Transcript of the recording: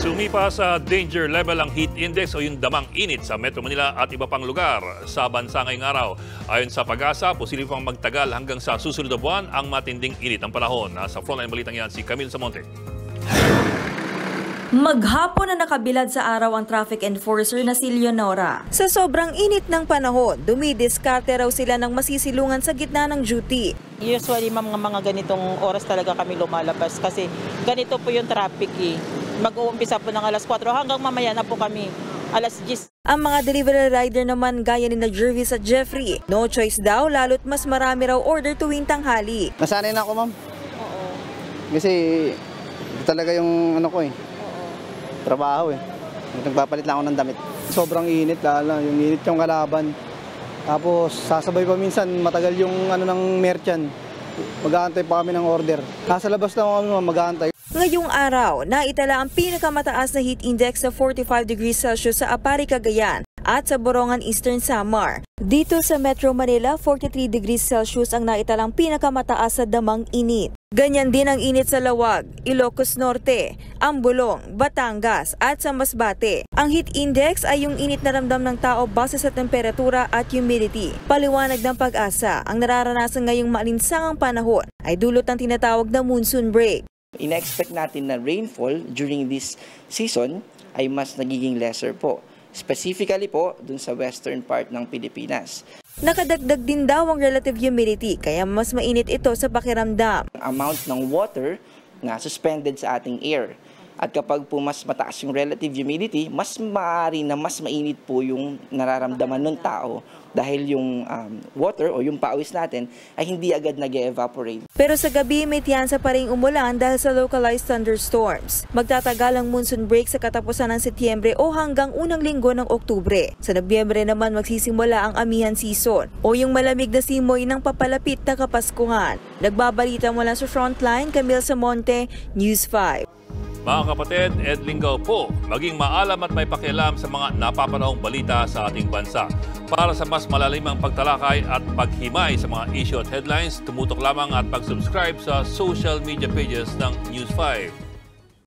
Sumipa sa danger level ang heat index o yung damang init sa Metro Manila at iba pang lugar sa bansa ngayong araw. Ayon sa Pag-asa, posibleng pang magtagal hanggang sa susunod na buwan ang matinding init ng panahon. Nasa frontline balitang yan si Camille Samonte. Maghapon na nakabilad sa araw ang traffic enforcer na si Leonora. Sa sobrang init ng panahon, dumidiskarte raw sila ng masisilungan sa gitna ng duty. Usually mga ganitong oras talaga kami lumalabas kasi ganito po yung traffic eh. Mag-uumpisa po ng alas 4 hanggang mamaya na po kami alas 10. Ang mga delivery rider naman gaya ni Jervis at Jeffrey, no choice daw lalo't mas marami raw order tuwing tanghali. Nasanay na ako, ma'am. Oo. Kasi ito talaga yung ano ko eh. Trabaho eh. Nagpapalit lang ako ng damit. Sobrang init lalo, yung init yung kalaban. Tapos sasabay pa minsan matagal yung ano ng merchant. Mag-aantay pa kami ng order. Nasa labas lang kami mag-aantay. Ngayong araw, naitala ang pinakamataas na heat index sa 45 degrees Celsius sa Apari, Cagayan at sa Borongan, Eastern Samar. Dito sa Metro Manila, 43 degrees Celsius ang naitalang pinakamataas sa damang init. Ganyan din ang init sa Lawag, Ilocos Norte, Ambolong, Batangas at sa Masbate. Ang heat index ay yung init na ramdam ng tao base sa temperatura at humidity. Paliwanag ng Pag-asa, ang nararanasan ngayong maalinsangang panahon ay dulot ng tinatawag na monsoon break. Ina-expect natin na rainfall during this season ay mas nagiging lesser po. Specifically po dun sa western part ng Pilipinas. Nakadagdag din daw ang relative humidity kaya mas mainit ito sa pakiramdam. Amount ng water na suspended sa ating air. At kapag po mas mataas yung relative humidity, mas maaari na mas mainit po yung nararamdaman ng tao dahil yung water o yung pawis natin ay hindi agad nag-evaporate. Pero sa gabi may tiyansa pa rin umulan dahil sa localized thunderstorms. Magtatagal ang monsoon break sa katapusan ng Setyembre o hanggang unang linggo ng Oktubre. Sa Nobyembre naman magsisimula ang amihan season o yung malamig na simoy ng papalapit na Kapaskuhan. Nagbabalita mula sa Frontline, Camille Samonte, News 5. Mga kapatid, Ed Lingaw po, maging maalam at may pakialam sa mga napapanahong balita sa ating bansa. Para sa mas malalimang pagtalakay at paghimay sa mga issue at headlines, tumutok lamang at pag-subscribe sa social media pages ng News 5.